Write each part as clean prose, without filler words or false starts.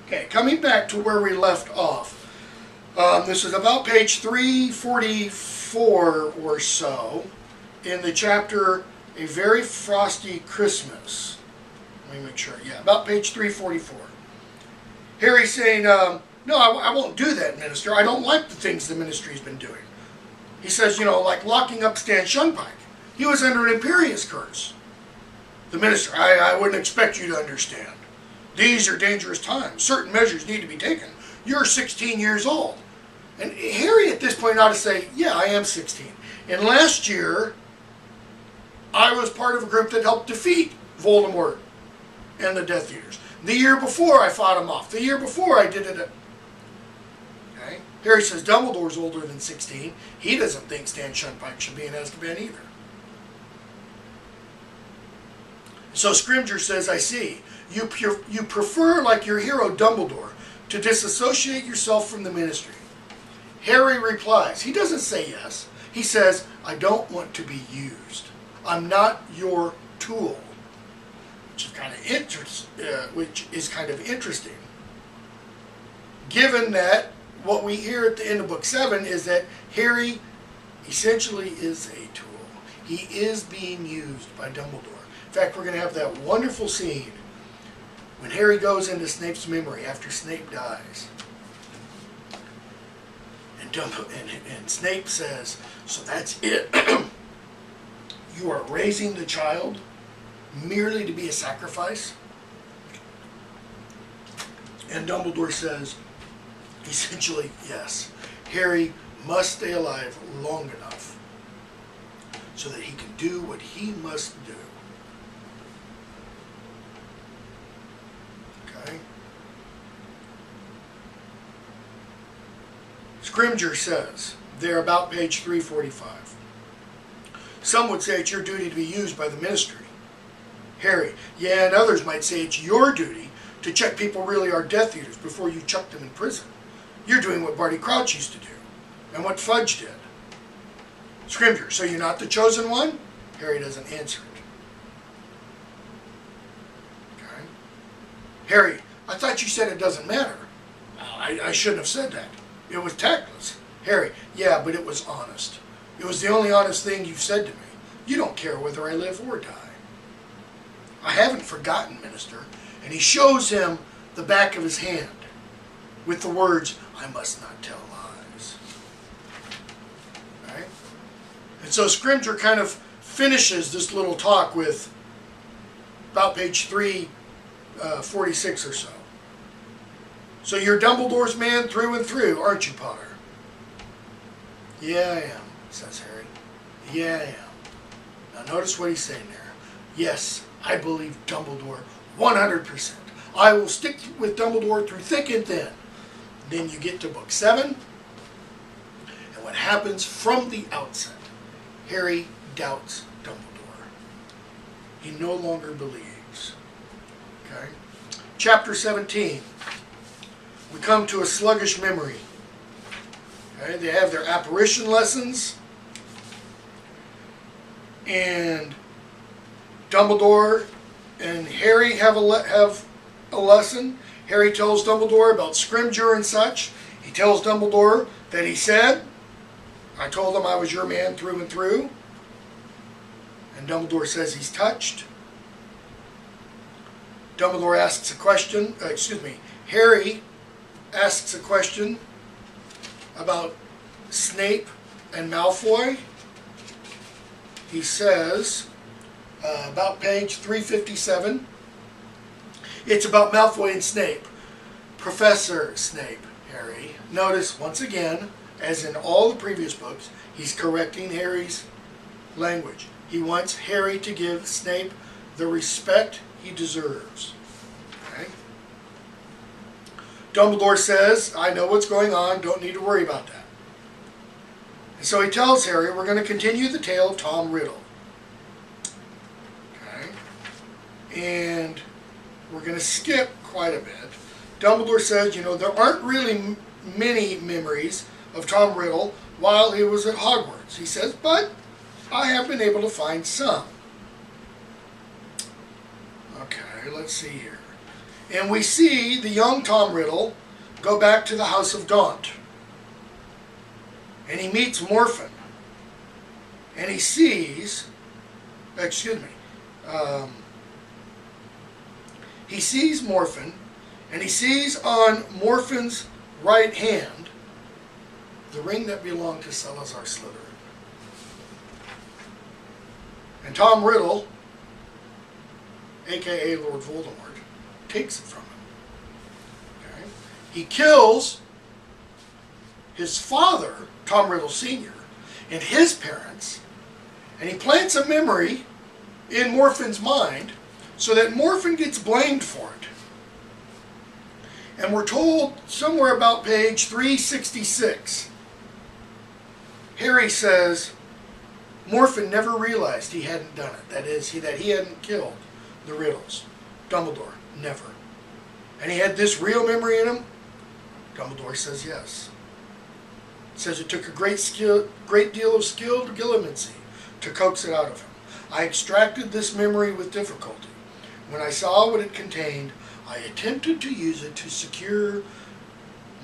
Okay, coming back to where we left off. This is about page 344 or so in the chapter A Very Frosty Christmas. Let me make sure. Yeah, about page 344. Harry's saying, no, I won't do that, minister. I don't like the things the ministry's been doing. He says, like locking up Stan Shunpike. He was under an imperious curse. The minister, I wouldn't expect you to understand. These are dangerous times. Certain measures need to be taken. You're 16 years old. And Harry at this point ought to say, yeah, I am 16. And last year, I was part of a group that helped defeat Voldemort and the Death Eaters. The year before, I fought him off. The year before, I did it. Okay? Harry says Dumbledore's older than 16. He doesn't think Stan Shunpike should be in Azkaban either. So Scrimgeour says, I see. You prefer, like your hero Dumbledore, to disassociate yourself from the ministry. Harry replies. He doesn't say yes. He says, I don't want to be used. I'm not your tool. Which is kind of interesting. Given that what we hear at the end of Book 7 is that Harry essentially is a tool. He is being used by Dumbledore. In fact, we're going to have that wonderful scene when Harry goes into Snape's memory after Snape dies. And Snape says, so that's it. You are raising the child merely to be a sacrifice? And Dumbledore says, essentially, yes. Harry must stay alive long enough so that he can do what he must do. Okay? Scrimgeour says, there about page 345. Some would say it's your duty to be used by the ministry. Harry, yeah, and others might say it's your duty to check people really are Death Eaters before you chuck them in prison. You're doing what Barty Crouch used to do, and what Fudge did. Scrimgeour, so you're not the chosen one? Harry doesn't answer it. Okay. Harry, I thought you said it doesn't matter. I shouldn't have said that. It was tactless. Harry, yeah, but it was honest. It was the only honest thing you've said to me. You don't care whether I live or die. I haven't forgotten, minister. And he shows him the back of his hand with the words, I must not tell lies. Right? And so Scrimgeour kind of finishes this little talk with about page 346 or so. So you're Dumbledore's man through and through, aren't you, Potter? Yeah, I am, says Harry. Yeah, I am. Now notice what he's saying there. Yes, I believe Dumbledore 100%. I will stick with Dumbledore through thick and thin. Then you get to Book 7, and what happens from the outset, Harry doubts Dumbledore. He no longer believes. Okay? Chapter 17. We come to a sluggish memory. Okay? They have their apparition lessons, and Dumbledore and Harry have a lesson. Harry tells Dumbledore about Scrimgeour and such. He tells Dumbledore that he said, I told him I was your man through and through. And Dumbledore says he's touched. Dumbledore asks a question, Harry asks a question about Snape and Malfoy. He says, about page 357, it's about Malfoy and Snape. Professor Snape, Harry. Notice, once again, as in all the previous books, he's correcting Harry's language. He wants Harry to give Snape the respect he deserves. Okay? Dumbledore says, I know what's going on, don't need to worry about that. And so he tells Harry, we're going to continue the tale of Tom Riddle. Okay? And we're going to skip quite a bit. Dumbledore says, there aren't really many memories of Tom Riddle while he was at Hogwarts. He says, but I have been able to find some. Okay, let's see here. And we see the young Tom Riddle go back to the house of Daunt. And he meets Morphin. And he sees, he sees Morphin, and he sees on Morphin's right hand the ring that belonged to Salazar Slytherin. And Tom Riddle, a.k.a. Lord Voldemort, takes it from him. Okay? He kills his father, Tom Riddle Sr., and his parents, and he plants a memory in Morphin's mind so that Morphin gets blamed for it. And we're told somewhere about page 366, Harry says Morphin never realized he hadn't done it. That is, that he hadn't killed the Riddles. Dumbledore, never. And he had this real memory in him? Dumbledore says yes. Says it took a great deal of skill to Gillimancy to coax it out of him. I extracted this memory with difficulty. When I saw what it contained, I attempted to use it to secure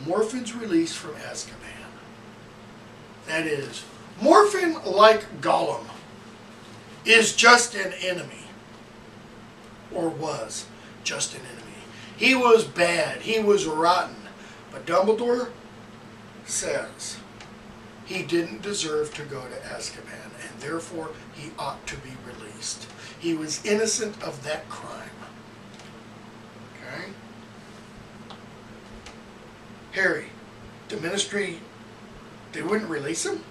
Morphin's release from Azkaban. That is, Morphin, like Gollum, is just an enemy. Or was just an enemy. He was bad. He was rotten. But Dumbledore says he didn't deserve to go to Azkaban, and therefore he ought to be released. He was innocent of that crime. Okay? Harry, the Ministry, they wouldn't release him?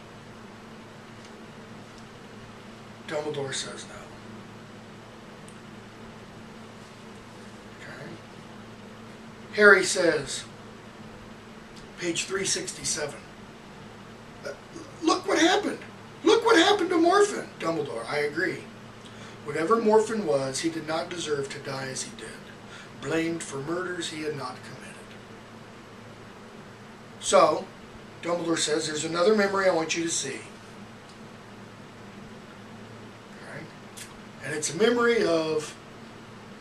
Dumbledore says no. Okay? Harry says, page 367, look what happened. Look what happened to Morphin. Dumbledore, I agree. Whatever Morphin was, he did not deserve to die as he did, blamed for murders he had not committed. So, Dumbledore says, there's another memory I want you to see. Okay? And it's a memory of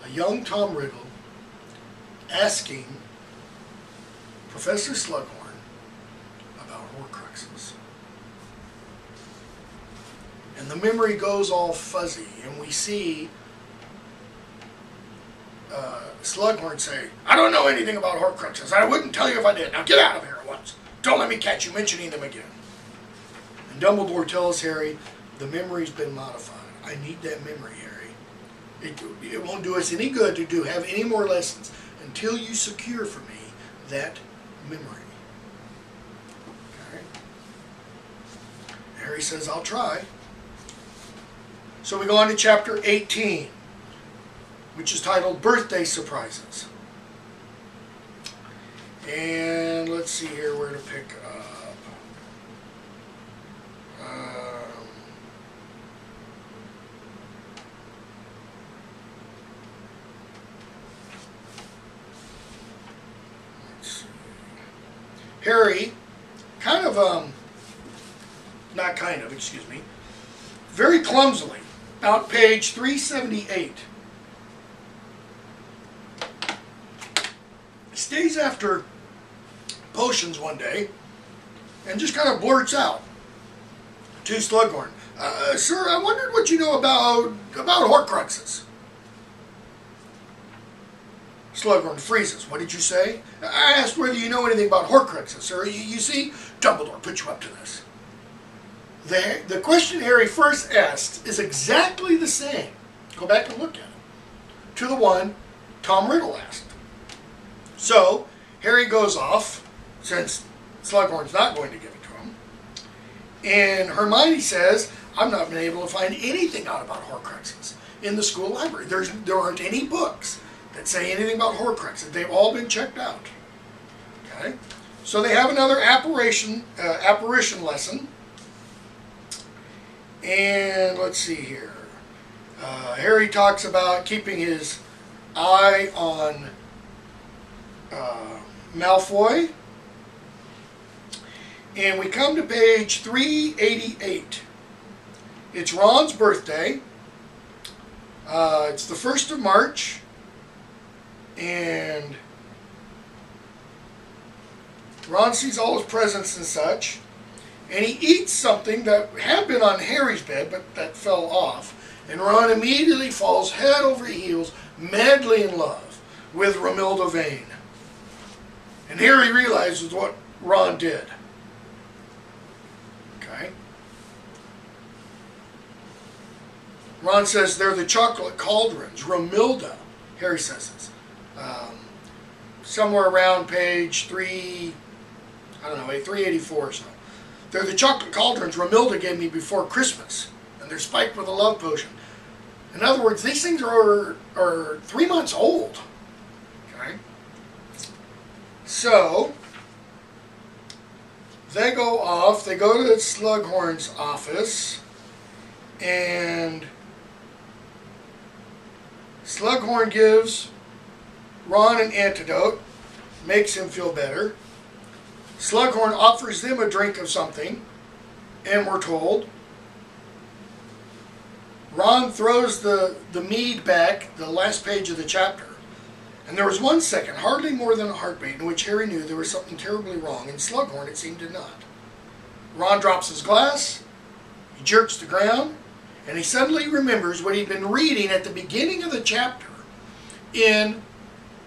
a young Tom Riddle asking Professor Slughorn about Horcruxes. And the memory goes all fuzzy, and we see Slughorn say, I don't know anything about Horcruxes. I wouldn't tell you if I did. Now get out of here at once. Don't let me catch you mentioning them again. And Dumbledore tells Harry, the memory's been modified. I need that memory, Harry. It won't do us any good to have any more lessons until you secure for me that memory. Okay? Harry says, I'll try. So we go on to chapter 18, which is titled Birthday Surprises. And let's see here where to pick up. Let's see. Harry, very clumsily, about page 378, stays after potions one day and just kind of blurts out to Slughorn, Sir, I wondered what you know about Horcruxes. Slughorn freezes. What did you say? I asked whether you know anything about Horcruxes, sir. You see, Dumbledore put you up to this. The question Harry first asked is exactly the same. Go back and look at it. To the one Tom Riddle asked. So, Harry goes off, since Slughorn's not going to give it to him. And Hermione says, I've not been able to find anything out about Horcruxes in the school library. There aren't any books that say anything about Horcruxes. They've all been checked out. Okay? So they have another apparition lesson. And let's see here. Harry talks about keeping his eye on Malfoy. And we come to page 388. It's Ron's birthday. It's the 1st of March. And Ron sees all his presents and such, and he eats something that had been on Harry's bed, but that fell off. And Ron immediately falls head over heels, madly in love with Romilda Vane. And Harry realizes what Ron did. Okay? Ron says they're the chocolate cauldrons. Romilda, Harry says this. Somewhere around page 384 or so. They're the chocolate cauldrons Romilda gave me before Christmas, and they're spiked with a love potion. In other words, these things are 3 months old. Okay? So, they go off, they go to Slughorn's office, and Slughorn gives Ron an antidote, makes him feel better. Slughorn offers them a drink of something, and we're told Ron throws the mead back, the last page of the chapter, and there was 1 second, hardly more than a heartbeat, in which Harry knew there was something terribly wrong. In Slughorn, it seemed to not. Ron drops his glass, he jerks the ground, and he suddenly remembers what he'd been reading at the beginning of the chapter in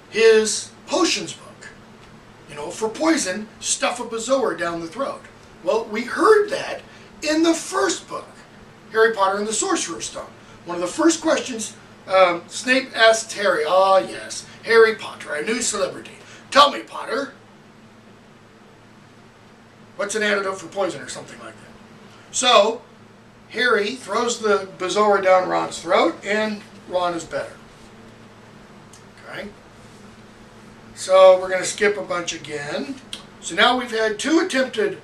his potions book. You know, for poison, stuff a bezoar down the throat. Well, we heard that in the first book, Harry Potter and the Sorcerer's Stone. One of the first questions Snape asked Harry, yes, Harry Potter, a new celebrity. Tell me, Potter, what's an antidote for poison or something like that? So, Harry throws the bezoar down Ron's throat, and Ron is better. Okay? So we're going to skip a bunch again. So now we've had 2 attempted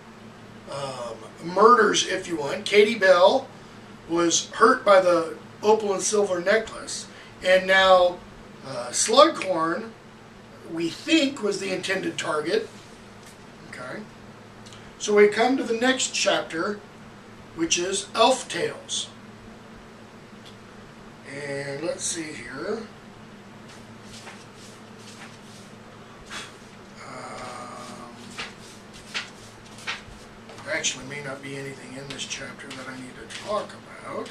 murders, if you want. Katie Bell was hurt by the opal and silver necklace, and now Slughorn, we think, was the intended target. Okay. So we come to the next chapter, which is Elf Tales. And let's see here. There actually may not be anything in this chapter that I need to talk about.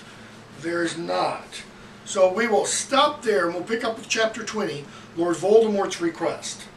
There's not. So we will stop there and we'll pick up with chapter 20, Lord Voldemort's Request.